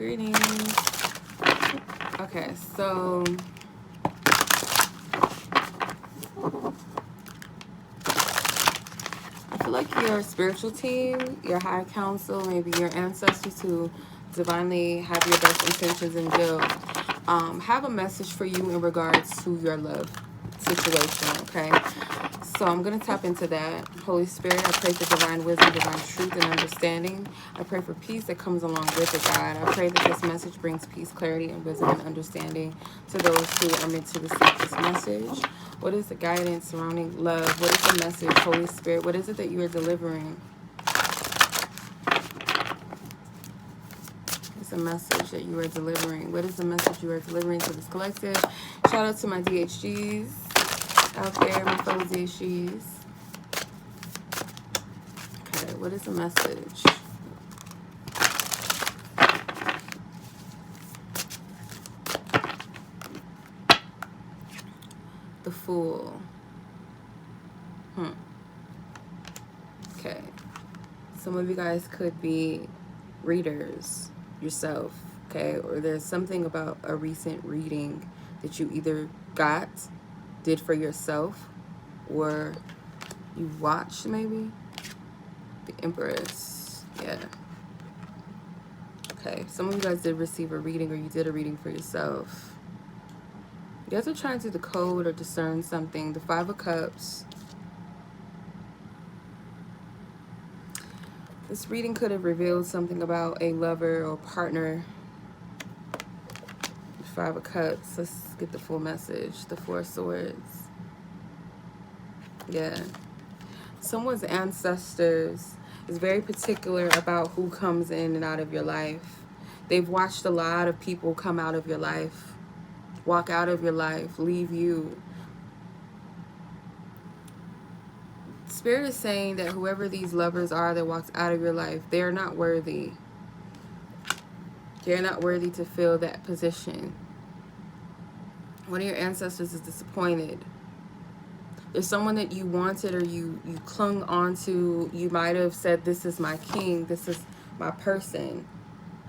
Greetings. Okay, so I feel like your spiritual team, your higher council, maybe your ancestors who divinely have your best intentions in view, have a message for you in regards to your love situation, okay? So I'm going to tap into that. Holy Spirit, I pray for divine wisdom, divine truth, and understanding. I pray for peace that comes along with it, God. I pray that this message brings peace, clarity, and wisdom and understanding to those who are meant to receive this message. What is the guidance surrounding love? What is the message, Holy Spirit? What is it that you are delivering? It's a message that you are delivering. What is the message you are delivering to this collective? Shout out to my DHGs out there, my fellow DHGs. Okay, what is the message? The Fool. Okay. Some of you guys could be readers yourself, okay? Or there's something about a recent reading that you either got, did for yourself, or you watched maybe. The Empress. Yeah. Okay. Some of you guys did receive a reading, or you did a reading for yourself. You guys are trying to decode or discern something. The Five of Cups. This reading could have revealed something about a lover or partner. The Five of Cups. Let's get the full message. The Four of Swords. Yeah. Someone's ancestors is very particular about who comes in and out of your life. They've watched a lot of people come out of your life, walk out of your life, leave you. Spirit is saying that whoever these lovers are that walks out of your life, they're not worthy. They're not worthy to fill that position. One of your ancestors is disappointed. There's someone that you wanted or you clung on to. You might have said, this is my king, this is my person,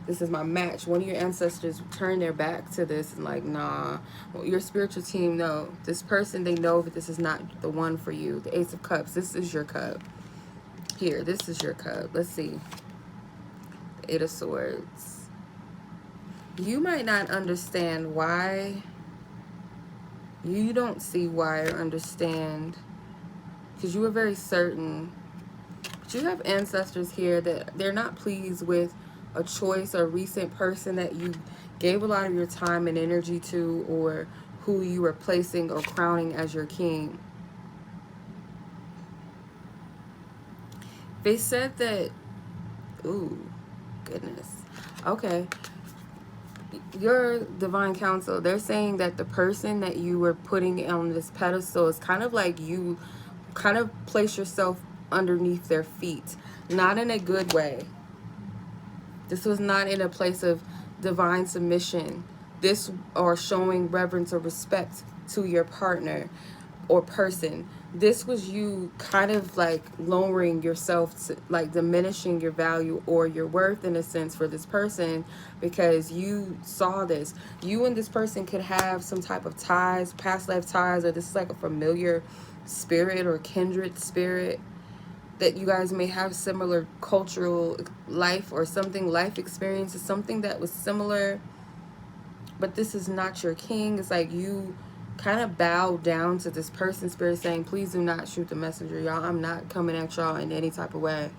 this is my match. One of your ancestors turned their back to this and like, nah. Well, your spiritual team, no. This person, they know that this is not the one for you. The Ace of Cups, this is your cup. Here, this is your cup. Let's see. The Eight of Swords. You might not understand why. You don't see why or understand, because you were very certain. But you have ancestors here that they're not pleased with a choice or recent person that you gave a lot of your time and energy to, or who you were placing or crowning as your king. They said that, ooh, goodness. Okay. Your divine counsel, they're saying that the person that you were putting on this pedestal is kind of like you kind of place yourself underneath their feet, not in a good way. This was not in a place of divine submission, this or showing reverence or respect to your partner or person. This was you kind of like lowering yourself, to, like diminishing your value or your worth in a sense for this person, because you saw this. You and this person could have some type of ties, past life ties, or this is like a familiar spirit or kindred spirit that you guys may have similar cultural life or something, life experiences, something that was similar, but this is not your king. It's like you kind of bow down to this person. Spirit saying, please do not shoot the messenger, y'all. I'm not coming at y'all in any type of way.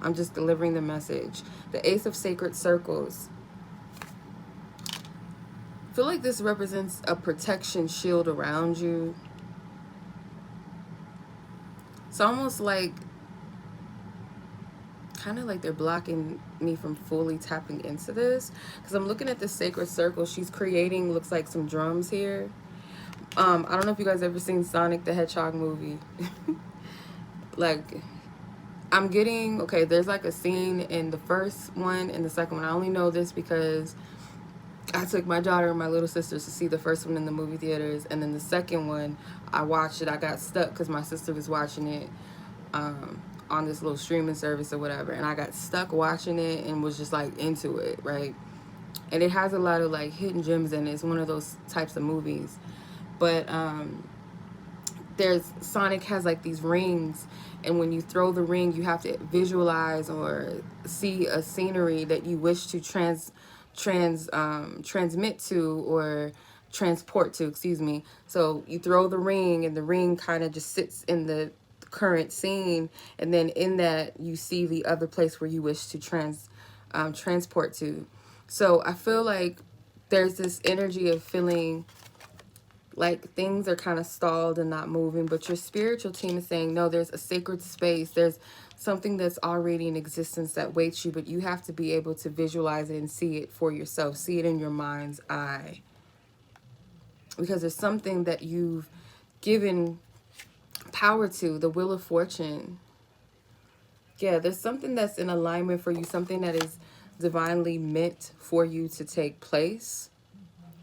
I'm just delivering the message. The Ace of Sacred Circles. I feel like this represents a protection shield around you. It's almost like, kind of like they're blocking me from fully tapping into this, because I'm looking at the Sacred Circle. She's creating, looks like some drums here. I don't know if you guys ever seen Sonic the Hedgehog movie. Like, I'm getting, okay, there's like a scene in the first one and the second one. I only know this because I took my daughter and my little sisters to see the first one in the movie theaters, and then the second one, I watched it. I got stuck because my sister was watching it on this little streaming service or whatever, and I got stuck watching it and was just like into it, right? And it has a lot of like hidden gems in it. It's one of those types of movies. But there's Sonic has like these rings, and when you throw the ring, you have to visualize or see a scenery that you wish to transmit to, or transport to, excuse me. So you throw the ring, and the ring kind of just sits in the current scene, and then in that you see the other place where you wish to transport to. So I feel like there's this energy of feeling like things are kind of stalled and not moving, but your spiritual team is saying, no, there's a sacred space. There's something that's already in existence that waits you, but you have to be able to visualize it and see it for yourself. See it in your mind's eye. Because there's something that you've given power to, the wheel of fortune. Yeah, there's something that's in alignment for you, something that is divinely meant for you to take place.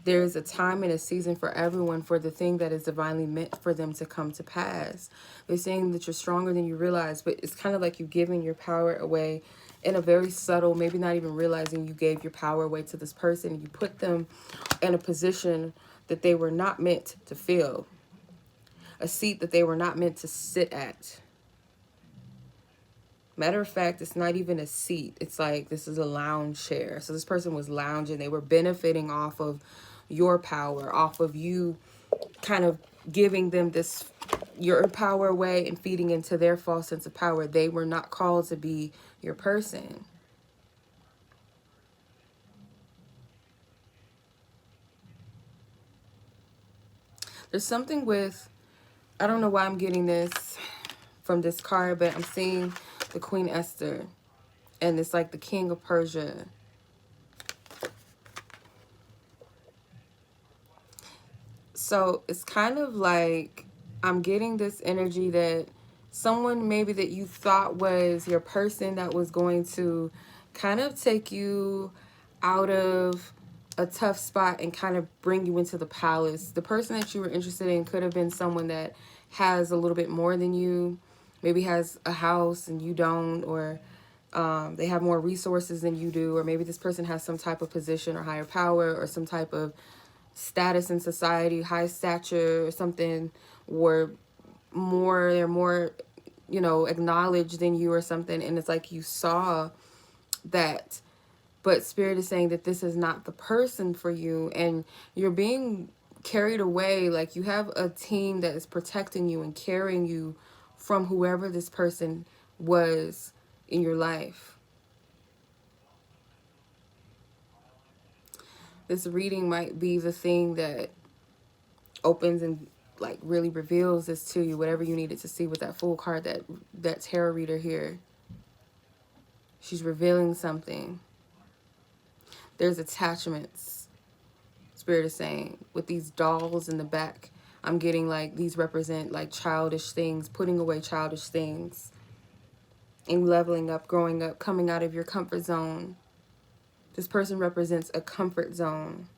There is a time and a season for everyone for the thing that is divinely meant for them to come to pass. They're saying that you're stronger than you realize, but it's kind of like you've given your power away in a very subtle, maybe not even realizing you gave your power away to this person. And you put them in a position that they were not meant to fill, a seat that they were not meant to sit at. Matter of fact, it's not even a seat. It's like this is a lounge chair. So this person was lounging. They were benefiting off of your power, off of you kind of giving them this, your power away and feeding into their false sense of power. They were not called to be your person. There's something with, I don't know why I'm getting this from this card, but I'm seeing the Queen Esther, and it's like the King of Persia. So it's kind of like I'm getting this energy that someone maybe that you thought was your person that was going to kind of take you out of a tough spot and kind of bring you into the palace. The person that you were interested in could have been someone that has a little bit more than you, maybe has a house and you don't, or they have more resources than you do, or maybe this person has some type of position or higher power or some type of status in society, high stature or something, or they're more, you know, acknowledged than you or something. And it's like you saw that, but Spirit is saying that this is not the person for you, and you're being carried away. Like you have a team that is protecting you and carrying you from whoever this person was in your life. This reading might be the thing that opens and like really reveals this to you, whatever you needed to see with that Fool card, that tarot reader here. She's revealing something. There's attachments, Spirit is saying, with these dolls in the back. I'm getting like these represent like childish things, putting away childish things and leveling up, growing up, coming out of your comfort zone. This person represents a comfort zone.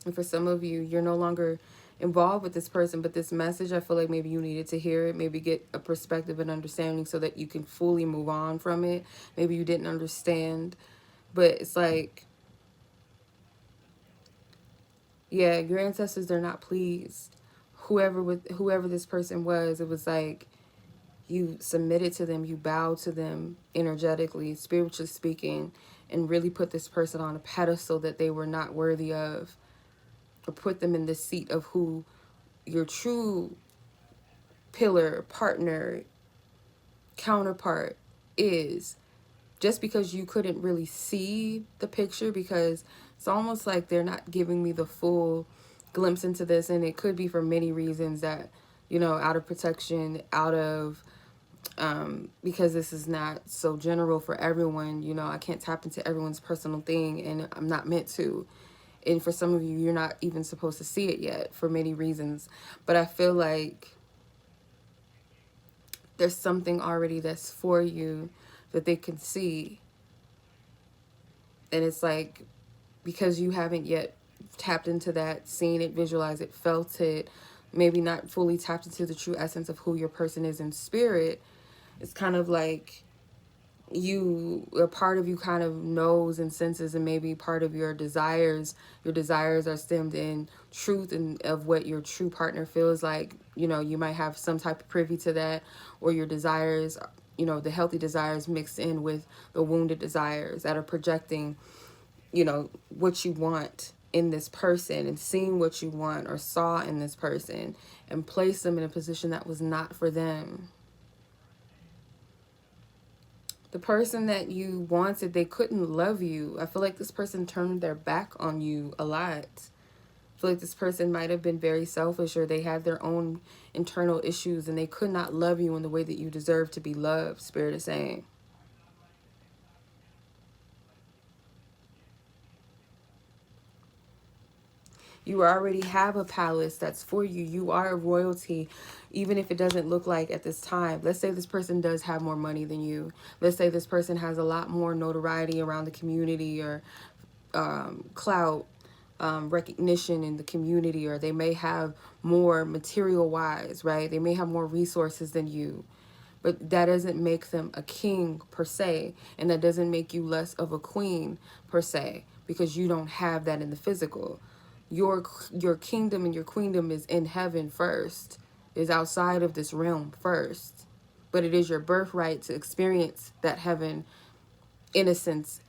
And for some of you, you're no longer involved with this person, but this message, I feel like maybe you needed to hear it, maybe get a perspective and understanding so that you can fully move on from it. Maybe you didn't understand, but it's like, yeah, your ancestors, they're not pleased. Whoever this person was, it was like you submitted to them, you bowed to them energetically, spiritually speaking, and really put this person on a pedestal that they were not worthy of, or put them in the seat of who your true pillar, partner, counterpart is, just because you couldn't really see the picture, because it's almost like they're not giving me the full glimpse into this, and it could be for many reasons that, you know, out of protection, out of because this is not so general for everyone. You know, I can't tap into everyone's personal thing, and I'm not meant to. And for some of you, you're not even supposed to see it yet for many reasons. But I feel like there's something already that's for you that they can see. And it's like, because you haven't yet tapped into that, seen it, visualized it, felt it, maybe not fully tapped into the true essence of who your person is in spirit, it's kind of like a part of you kind of knows and senses, and maybe part of your desires are stemmed in truth and of what your true partner feels like. You know, you might have some type of privy to that, or your desires, you know, the healthy desires mixed in with the wounded desires that are projecting, you know, what you want in this person, and seeing what you want or saw in this person and place them in a position that was not for them. The person that you wanted, they couldn't love you. I feel like this person turned their back on you a lot. I feel like this person might have been very selfish, or they had their own internal issues and they could not love you in the way that you deserve to be loved, Spirit is saying. You already have a palace that's for you. You are royalty, even if it doesn't look like at this time. Let's say this person does have more money than you. Let's say this person has a lot more notoriety around the community, or clout, recognition in the community, or they may have more material wise, right? They may have more resources than you. But that doesn't make them a king per se, and that doesn't make you less of a queen per se, because you don't have that in the physical. Your kingdom and your queendom is in heaven first, is outside of this realm first. But it is your birthright to experience that heaven innocence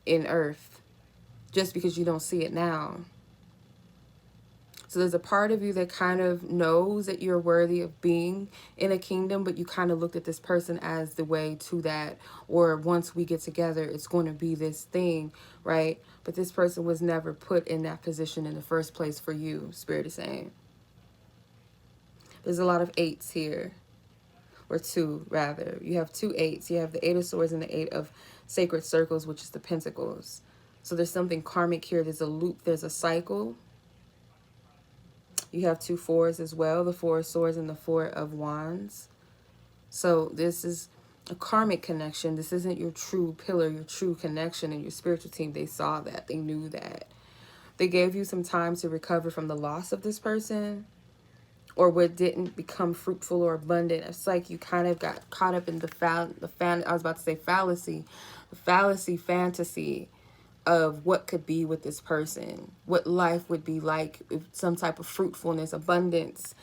in earth, just because you don't see it now. So there's a part of you that kind of knows that you're worthy of being in a kingdom, but you kind of looked at this person as the way to that, or once we get together, it's going to be this thing, right? But this person was never put in that position in the first place for you, Spirit is saying. There's a lot of eights here, or two rather. You have two eights. You have the Eight of Swords and the Eight of Sacred Circles, which is the Pentacles. So there's something karmic here. There's a loop. There's a cycle. You have two fours as well, the Four of Swords and the Four of Wands. So this is a karmic connection. This isn't your true pillar, your true connection, and your spiritual team. They saw that. They knew that. They gave you some time to recover from the loss of this person, or what didn't become fruitful or abundant. It's like you kind of got caught up in I was about to say fallacy, the fallacy fantasy of what could be with this person, what life would be like, if some type of fruitfulness, abundance,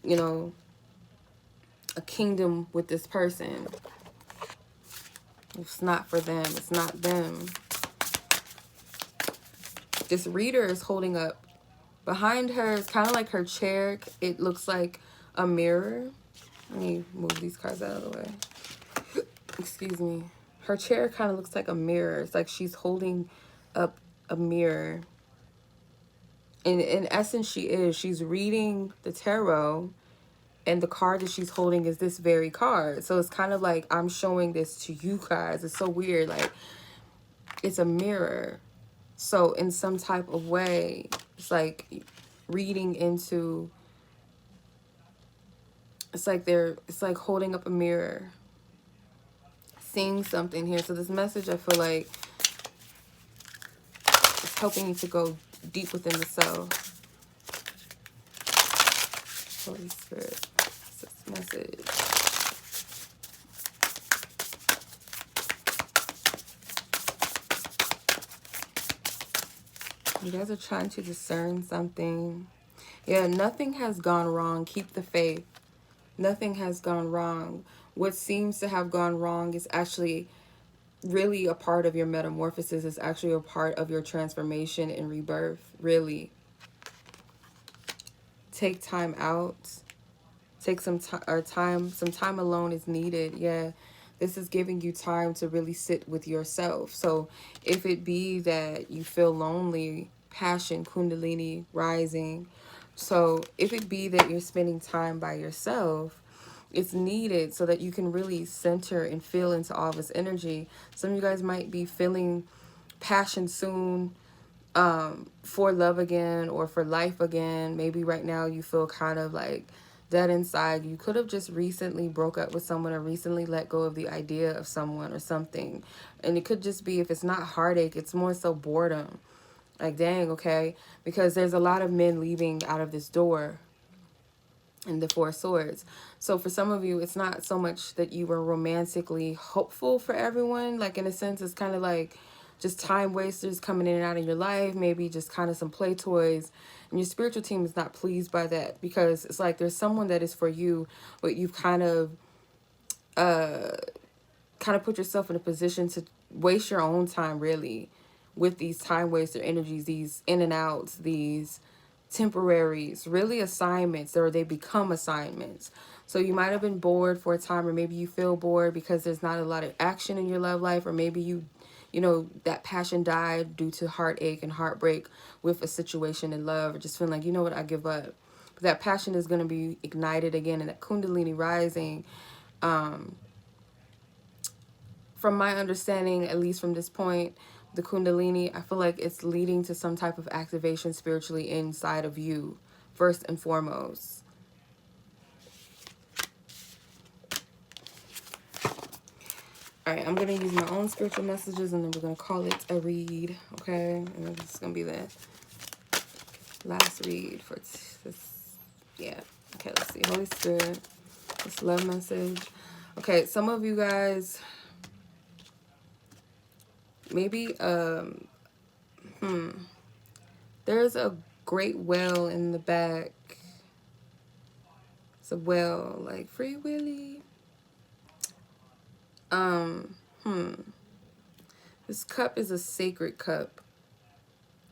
you know, a kingdom with this person. It's not for them. It's not them. This reader is holding up, behind her, it's kind of like her chair. It looks like a mirror. Let me move these cards out of the way. Excuse me. Her chair kind of looks like a mirror. It's like she's holding up a mirror. And in essence, she's reading the tarot, and the card that she's holding is this very card. So it's kind of like I'm showing this to you guys. It's so weird. Like, it's a mirror. So in some type of way, it's like reading into, it's like holding up a mirror, seeing something here. So this message, I feel like, is helping you to go deep within the self. Holy Spirit, what's this message? You guys are trying to discern something. Yeah, nothing has gone wrong. Keep the faith. Nothing has gone wrong. What seems to have gone wrong is actually really a part of your metamorphosis. It's actually a part of your transformation and rebirth, really. Take time out. Take some time. Some time alone is needed. Yeah. This is giving you time to really sit with yourself. So if it be that you feel lonely, passion, kundalini rising. So if it be that you're spending time by yourself, it's needed so that you can really center and feel into all this energy. Some of you guys might be feeling passion soon, for love again, or for life again. Maybe right now you feel kind of like dead inside. You could have just recently broke up with someone, or recently let go of the idea of someone or something. And it could just be, if it's not heartache, it's more so boredom. Like, dang, okay, because there's a lot of men leaving out of this door. and the Four Swords. So for some of you, it's not so much that you were romantically hopeful for everyone. Like, in a sense, it's kind of like just time wasters coming in and out of your life, maybe just kind of some play toys. And your spiritual team is not pleased by that, because it's like there's someone that is for you, but you've kind of put yourself in a position to waste your own time, really, with these time waster energies, these in and outs, these temporaries, really assignments, or they become assignments. So you might have been bored for a time, or maybe you feel bored because there's not a lot of action in your love life, or maybe you know, that passion died due to heartache and heartbreak with a situation in love, or just feeling like, you know what, I give up. But that passion is going to be ignited again, and that Kundalini rising, from my understanding, at least from this point, the Kundalini, I feel like it's leading to some type of activation spiritually inside of you, first and foremost. All right, I'm going to use my own spiritual messages, and then we're going to call it a read, okay? And this is going to be the last read for this. Yeah. Okay, let's see. Holy Spirit, this love message. Okay, some of you guys, maybe, there's a great well in the back. It's a well, like Free Willy. This cup is a sacred cup.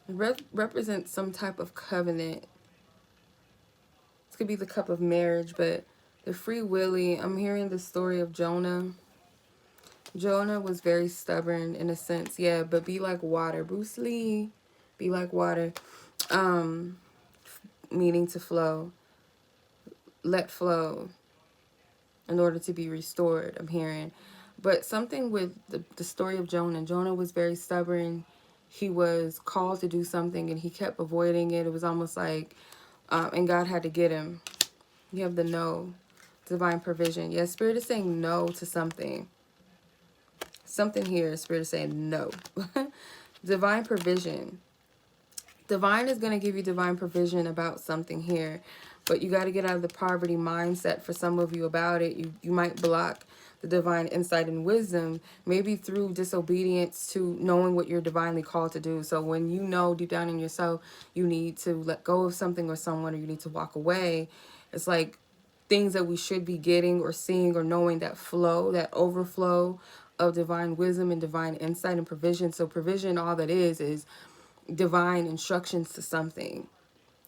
It represents some type of covenant. This could be the cup of marriage, but the Free Willy, I'm hearing the story of Jonah. Jonah was very stubborn in a sense, yeah, but be like water. Bruce Lee, be like water. Meaning to flow. Let flow in order to be restored, I'm hearing. But something with the story of Jonah. Jonah was very stubborn. He was called to do something, and he kept avoiding it. It was almost like, and God had to get him. You have the no, divine provision. Yes, Spirit is saying no to something. Something here, Spirit is saying no. Divine provision. Divine is going to give you divine provision about something here. But you got to get out of the poverty mindset for some of you about it. You might block the divine insight and wisdom, maybe through disobedience to knowing what you're divinely called to do. So when you know deep down in yourself you need to let go of something or someone, or you need to walk away, it's like things that we should be getting or seeing or knowing, that flow, that overflow of divine wisdom and divine insight and provision. So provision, all that is divine instructions to something.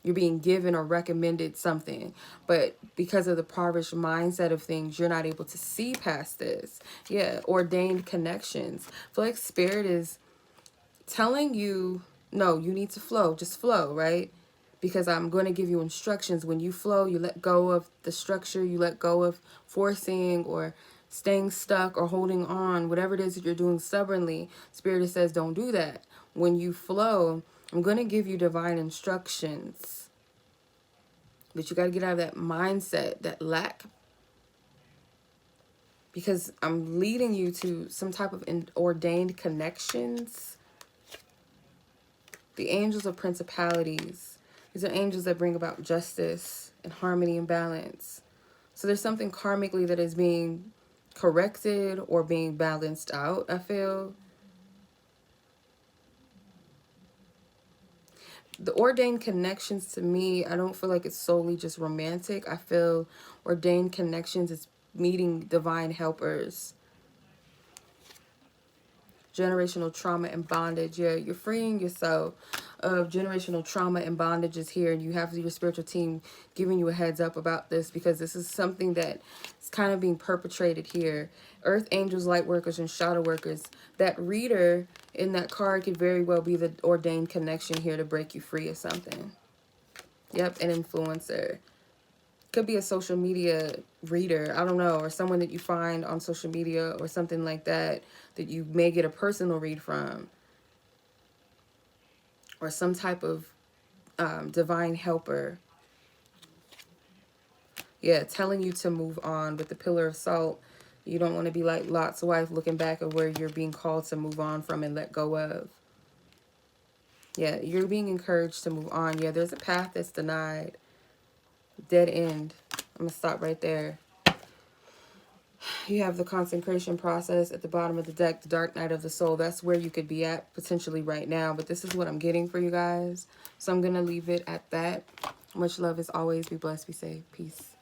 You're being given or recommended something, but because of the impoverished mindset of things, you're not able to see past this. Yeah, ordained connections. I feel like Spirit is telling you, no, you need to flow. Just flow, right? Because I'm going to give you instructions. When you flow, you let go of the structure. You let go of forcing or staying stuck or holding on. Whatever it is that you're doing stubbornly, Spirit says don't do that. When you flow, I'm going to give you divine instructions. But you got to get out of that mindset, that lack. Because I'm leading you to some type of ordained connections. The angels are principalities. These are angels that bring about justice and harmony and balance. So there's something karmically that is being corrected or being balanced out, I feel. The ordained connections, to me, I don't feel like it's solely just romantic. I feel ordained connections is meeting divine helpers. Generational trauma and bondage. Yeah, you're freeing yourself of generational trauma and bondages here, and you have your spiritual team giving you a heads up about this, because this is something that is kind of being perpetrated here. Earth angels, light workers, and shadow workers. That reader in that card could very well be the ordained connection here to break you free of something. Yep, an influencer. Could be a social media reader, I don't know, or someone that you find on social media or something like that, that you may get a personal read from. Or some type of divine helper. Yeah, telling you to move on with the pillar of salt. You don't want to be like Lot's wife, looking back at where you're being called to move on from and let go of. Yeah, you're being encouraged to move on. Yeah, there's a path that's denied. Dead end. I'm going to stop right there. You have the consecration process at the bottom of the deck, the dark night of the soul. That's where you could be at potentially right now. But this is what I'm getting for you guys. So I'm going to leave it at that. Much love as always. Be blessed. Be safe. Peace.